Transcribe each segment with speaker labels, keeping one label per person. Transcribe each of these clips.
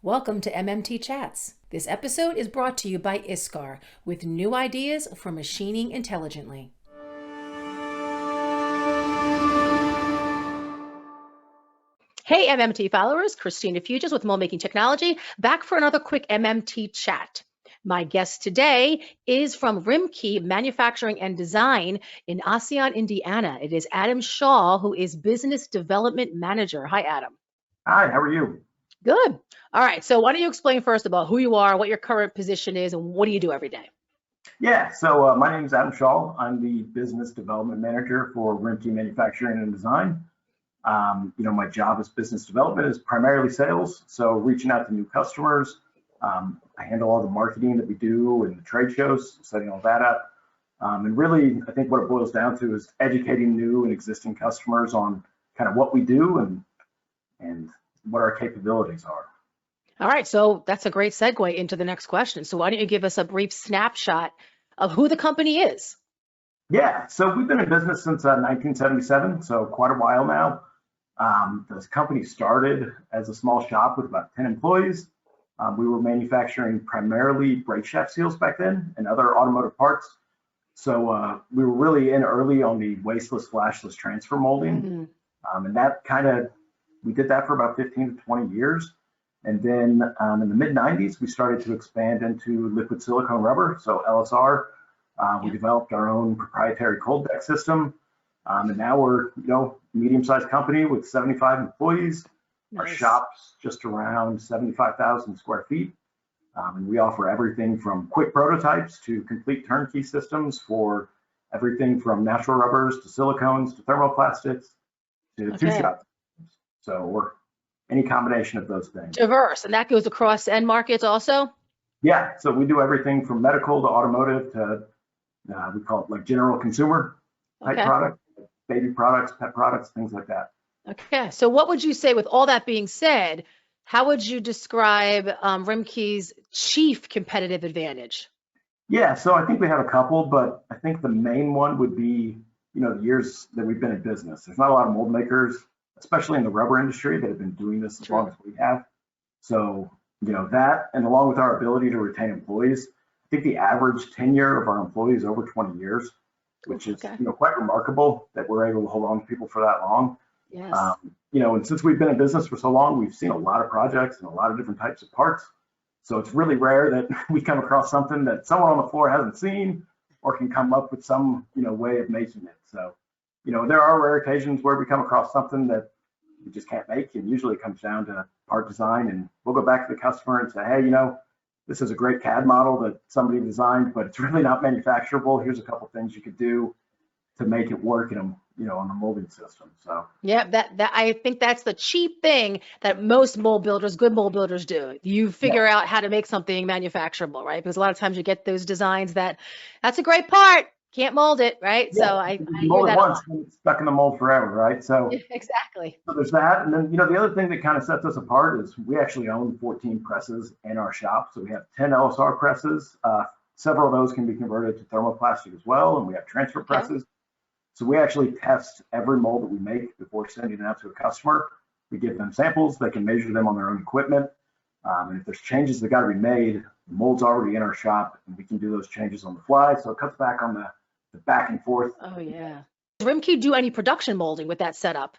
Speaker 1: Welcome to MMT Chats. This episode is brought to you by ISCAR with new ideas for machining intelligently. Hey MMT followers, Christina Fuges with MoldMaking Technology, back for another quick MMT chat. My guest today is from Roembke Manufacturing and Design in Ossian, Indiana. It is Adam Shaal, who is Business Development Manager. Hi, Adam.
Speaker 2: Hi, how are you?
Speaker 1: Good. All right. So why don't you explain first about who you are, what your current position is, and what do you do every day?
Speaker 2: Yeah, so my name is Adam Shaal. I'm the Business Development Manager for Roembke Manufacturing and Design. My job as business development is primarily sales, so reaching out to new customers. I handle all the marketing that we do and the trade shows, setting all that up. And really, I think what it boils down to is educating new and existing customers on kind of what we do and what our capabilities are.
Speaker 1: All right, so that's a great segue into the next question. So why don't you give us a brief snapshot of who the company is?
Speaker 2: Yeah, so we've been in business since 1977, so quite a while now. This company started as a small shop with about 10 employees. We were manufacturing primarily brake shaft seals back then and other automotive parts. So we were really in early on the wasteless, flashless transfer molding. And that we did that for about 15 to 20 years. And then in the mid 90s, we started to expand into liquid silicone rubber, so LSR. We developed our own proprietary cold deck system. And now we're, medium-sized company with 75 employees. Nice. Our shop's just around 75,000 square feet. And we offer everything from quick prototypes to complete turnkey systems for everything from natural rubbers to silicones to thermoplastics to two-shot. So we're any combination of those things.
Speaker 1: Diverse, and that goes across end markets also?
Speaker 2: Yeah, so we do everything from medical to automotive to we call it like general consumer type product, baby products, pet products, things like that.
Speaker 1: Okay, so what would you say, with all that being said, how would you describe Roembke's chief competitive advantage?
Speaker 2: Yeah, so I think we have a couple, but I think the main one would be, the years that we've been in business. There's not a lot of mold makers, especially in the rubber industry, that have been doing this as long as we have. So, that, and along with our ability to retain employees, I think the average tenure of our employees is over 20 years, which is, quite remarkable that we're able to hold on to people for that long.
Speaker 1: Yes.
Speaker 2: And since we've been in business for so long, we've seen a lot of projects and a lot of different types of parts. So it's really rare that we come across something that someone on the floor hasn't seen or can come up with some, way of making it. So, there are rare occasions where we come across something that we just can't make, and usually it comes down to part design, and we'll go back to the customer and say, hey, this is a great CAD model that somebody designed, but it's really not manufacturable. Here's a couple things you could do to make it work on the molding system. So
Speaker 1: yeah, that I think that's the cheap thing that most mold builders, good mold builders, do. You figure out how to make something manufacturable, right? Because a lot of times you get those designs that's a great part, can't mold it, right?
Speaker 2: Yeah,
Speaker 1: so I
Speaker 2: mold it once and it's stuck in the mold forever, right? So
Speaker 1: exactly.
Speaker 2: So there's that, and then the other thing that kind of sets us apart is we actually own 14 presses in our shop. So we have 10 LSR presses. Several of those can be converted to thermoplastic as well, and we have transfer presses. So we actually test every mold that we make before sending it out to a customer. We give them samples, they can measure them on their own equipment. And if there's changes that got to be made, the mold's already in our shop and we can do those changes on the fly. So it cuts back on the back and forth.
Speaker 1: Oh yeah. Does Roembke do any production molding with that setup?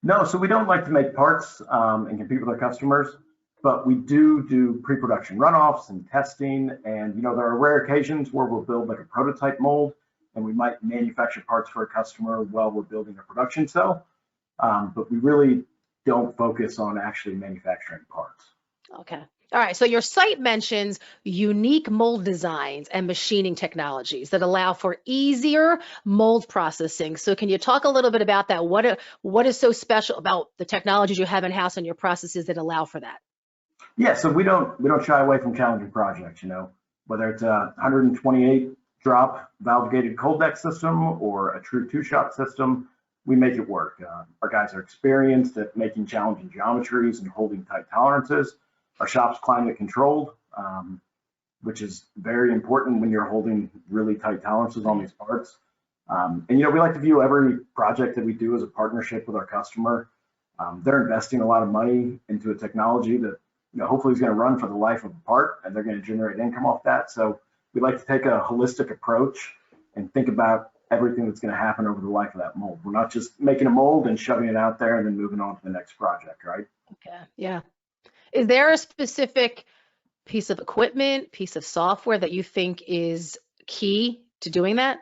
Speaker 2: No, so we don't like to make parts and compete with our customers, but we do pre-production runoffs and testing. And, there are rare occasions where we'll build like a prototype mold and we might manufacture parts for a customer while we're building a production cell. But we really don't focus on actually manufacturing parts.
Speaker 1: Okay. All right. So your site mentions unique mold designs and machining technologies that allow for easier mold processing. So can you talk a little bit about that? What is so special about the technologies you have in-house and your processes that allow for that?
Speaker 2: Yeah. So we don't shy away from challenging projects, whether it's a 128 drop valve gated cold deck system or a true two-shot system, we make it work. Our guys are experienced at making challenging geometries and holding tight tolerances. Our shop's climate controlled, which is very important when you're holding really tight tolerances on these parts. And we like to view every project that we do as a partnership with our customer. They're investing a lot of money into a technology that hopefully is going to run for the life of the part, and they're going to generate income off that. So we like to take a holistic approach and think about everything that's going to happen over the life of that mold. We're not just making a mold and shoving it out there and then moving on to the next project, right?
Speaker 1: Okay, yeah. Is there a specific piece of equipment, piece of software that you think is key to doing that?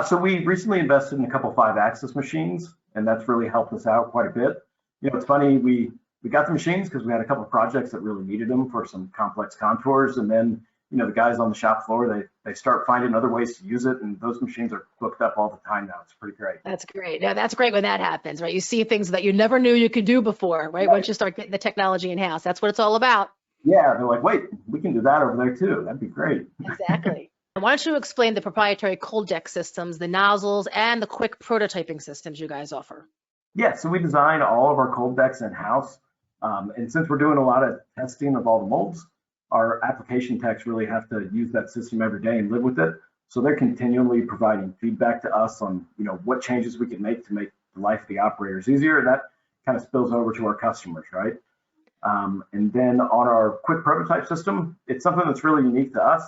Speaker 2: So we recently invested in a couple 5-axis machines, and that's really helped us out quite a bit. It's funny, we got the machines because we had a couple of projects that really needed them for some complex contours, and then the guys on the shop floor, they start finding other ways to use it, and those machines are booked up all the time now. It's pretty great.
Speaker 1: That's great. Yeah, that's great when that happens, right? You see things that you never knew you could do before, right? Once you start getting the technology in-house, that's what it's all about.
Speaker 2: Yeah, they're like, wait, we can do that over there too. That'd be great.
Speaker 1: Exactly. Why don't you explain the proprietary cold deck systems, the nozzles, and the quick prototyping systems you guys offer?
Speaker 2: Yeah, so we design all of our cold decks in-house. And since we're doing a lot of testing of all the molds, our application techs really have to use that system every day and live with it. So they're continually providing feedback to us on, what changes we can make to make the life of the operators easier. And that kind of spills over to our customers, right? And then on our quick prototype system, it's something that's really unique to us.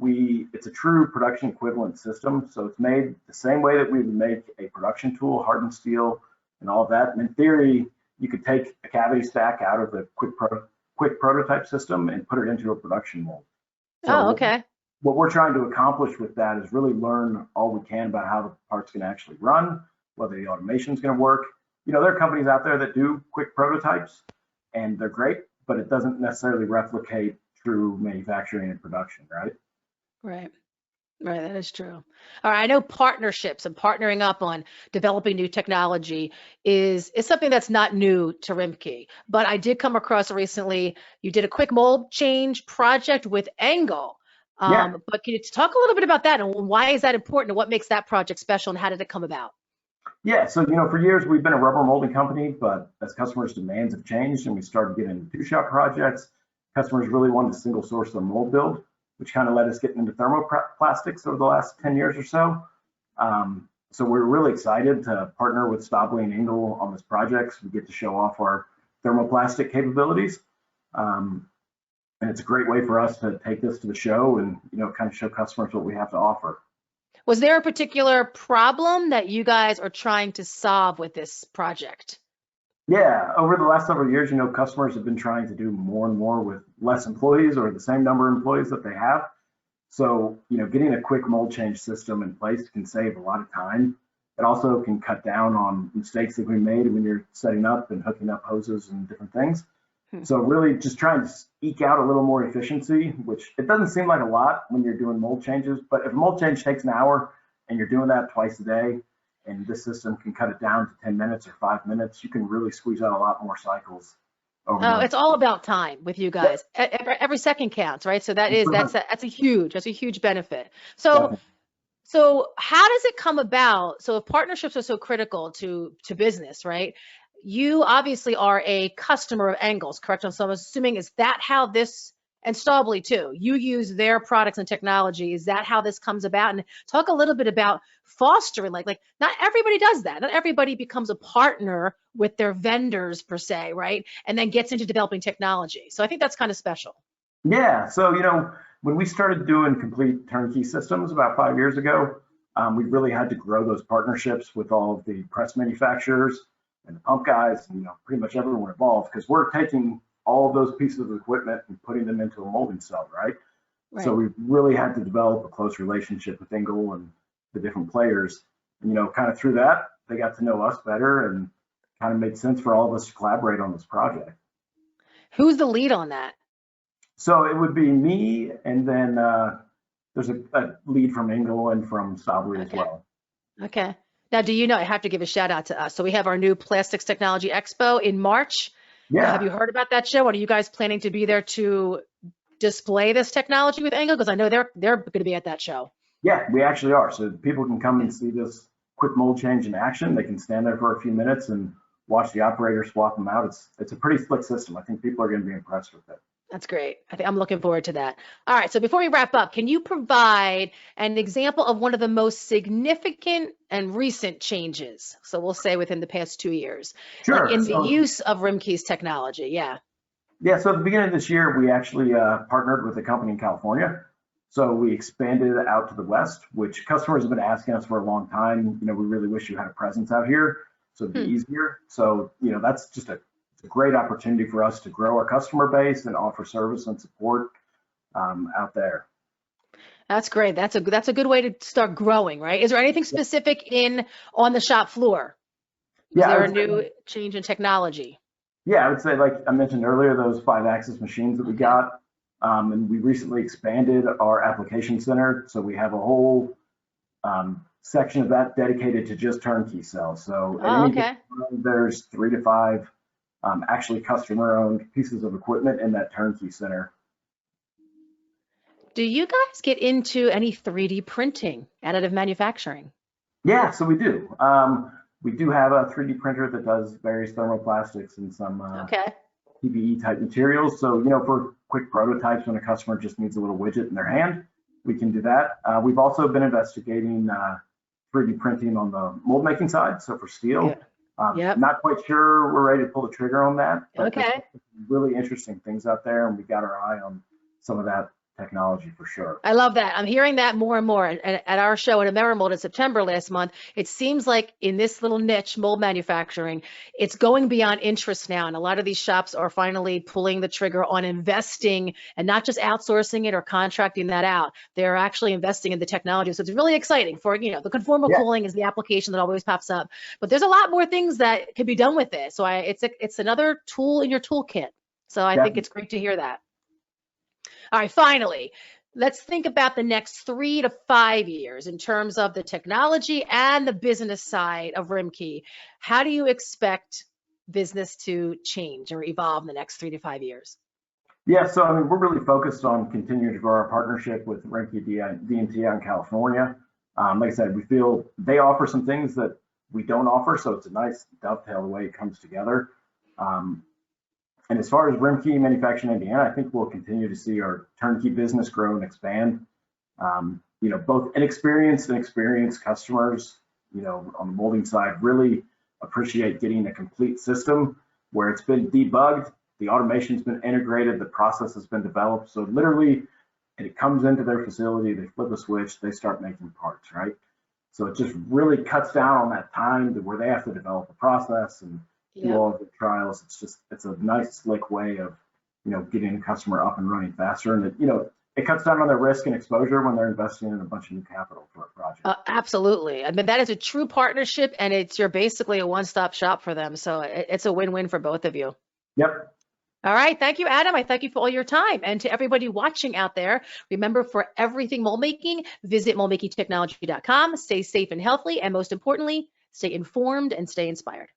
Speaker 2: It's a true production equivalent system. So it's made the same way that we would make a production tool, hardened steel and all of that. And in theory, you could take a cavity stack out of the quick prototype system and put it into a production mold. So
Speaker 1: okay.
Speaker 2: What we're trying to accomplish with that is really learn all we can about how the part's going to actually run, whether the automation is going to work. There are companies out there that do quick prototypes, and they're great, but it doesn't necessarily replicate true manufacturing and production, right?
Speaker 1: Right. Right, that is true. All right, I know partnerships and partnering up on developing new technology is something that's not new to Roembke, but I did come across recently, you did a quick mold change project with Engel.
Speaker 2: Yeah.
Speaker 1: But can you talk a little bit about that and why is that important and what makes that project special and how did it come about?
Speaker 2: Yeah, so for years we've been a rubber molding company, but as customers' demands have changed and we started getting into two-shot projects, customers really wanted to single source their mold build, which kind of led us getting into thermoplastics over the last 10 years or so. So we're really excited to partner with Staubli and Engel on this project. So we get to show off our thermoplastic capabilities. And it's a great way for us to take this to the show and, kind of show customers what we have to offer.
Speaker 1: Was there a particular problem that you guys are trying to solve with this project?
Speaker 2: Yeah, over the last several years, customers have been trying to do more and more with less employees or the same number of employees that they have. So, getting a quick mold change system in place can save a lot of time. It also can cut down on mistakes that we made when you're setting up and hooking up hoses and different things. So really just trying to eke out a little more efficiency, which it doesn't seem like a lot when you're doing mold changes, but if a mold change takes an hour and you're doing that twice a day, and this system can cut it down to 10 minutes or 5 minutes, you can really squeeze out a lot more cycles.
Speaker 1: It's all about time with you guys. Every second counts, right? So that's a huge benefit. So how does it come about? So if partnerships are so critical to business, right? You obviously are a customer of Engel's, correct? So I'm assuming, is that how this, and Staubli too, you use their products and technology, is that how this comes about? And talk a little bit about fostering, like not everybody does that. Not everybody becomes a partner with their vendors per se, right? And then gets into developing technology. So I think that's kind of special.
Speaker 2: Yeah, so when we started doing complete turnkey systems about 5 years ago, we really had to grow those partnerships with all of the press manufacturers and the pump guys, and pretty much everyone involved, because we're taking all of those pieces of equipment and putting them into a molding cell, right? So we really had to develop a close relationship with Engel and the different players. And, kind of through that, they got to know us better and kind of made sense for all of us to collaborate on this project.
Speaker 1: Who's the lead on that?
Speaker 2: So it would be me, and then there's a lead from Engel and from Staubli as well.
Speaker 1: Okay. Now, I have to give a shout out to us. So we have our new Plastics Technology Expo in March.
Speaker 2: Yeah.
Speaker 1: Have you heard about that show? Are you guys planning to be there to display this technology with Engel? Because I know they're going to be at that show.
Speaker 2: Yeah, we actually are. So people can come and see this quick mold change in action. They can stand there for a few minutes and watch the operator swap them out. It's a pretty slick system. I think people are going to be impressed with it.
Speaker 1: That's great. I'm looking forward to that. All right. So before we wrap up, can you provide an example of one of the most significant and recent changes? So we'll say within the past 2 years,
Speaker 2: Sure.
Speaker 1: in the use of Roembke's technology. Yeah.
Speaker 2: Yeah, so at the beginning of this year, we actually partnered with a company in California. So we expanded out to the West, which customers have been asking us for a long time. We really wish you had a presence out here, so it'd be easier. So, that's just a great opportunity for us to grow our customer base and offer service and support out there.
Speaker 1: That's great. That's a good way to start growing, right? Is there anything specific on the shop floor? Is there a new change in technology?
Speaker 2: Yeah, I would say, like I mentioned earlier, those 5-axis machines that we got, and we recently expanded our application center. So we have a whole section of that dedicated to just turnkey cells. So at any given time, there's 3 to 5 actually customer-owned pieces of equipment in that turnkey center.
Speaker 1: Do you guys get into any 3D printing, additive manufacturing?
Speaker 2: Yeah, so we do. We do have a 3D printer that does various thermoplastics and some PPE type materials. So, for quick prototypes, when a customer just needs a little widget in their hand, we can do that. We've also been investigating 3D printing on the mold making side. So for steel, not quite sure we're ready to pull the trigger on that. But there's really interesting things out there, and we got our eye on some of that technology for sure.
Speaker 1: I love that. I'm hearing that more and more. At our show at AmeriMold in September last month, it seems like in this little niche, mold manufacturing, it's going beyond interest now. And a lot of these shops are finally pulling the trigger on investing and not just outsourcing it or contracting that out. They're actually investing in the technology. So it's really exciting for, the conformal cooling is the application that always pops up. But there's a lot more things that can be done with it. So it's another tool in your toolkit. So I think it's great to hear that. All right, finally, let's think about the next 3 to 5 years in terms of the technology and the business side of Roembke. How do you expect business to change or evolve in the next 3 to 5 years?
Speaker 2: Yeah, so we're really focused on continuing to grow our partnership with Roembke D&T out in California. Like I said, we feel they offer some things that we don't offer, so it's a nice dovetail the way it comes together. And as far as Roembke Manufacturing Indiana, I think we'll continue to see our turnkey business grow and expand. Both inexperienced and experienced customers, on the molding side, really appreciate getting a complete system where it's been debugged, the automation's been integrated, the process has been developed. So literally, it comes into their facility, they flip a switch, they start making parts, right? So it just really cuts down on that time to where they have to develop a process and do all of the trials. It's a nice, slick way of, getting the customer up and running faster. And it cuts down on their risk and exposure when they're investing in a bunch of new capital for a project.
Speaker 1: Absolutely. That is a true partnership, and you're basically a one-stop shop for them. So it's a win-win for both of you.
Speaker 2: Yep.
Speaker 1: All right. Thank you, Adam. I thank you for all your time. And to everybody watching out there, remember, for everything mold making, visit MoldMakingTechnology.com. Stay safe and healthy. And most importantly, stay informed and stay inspired.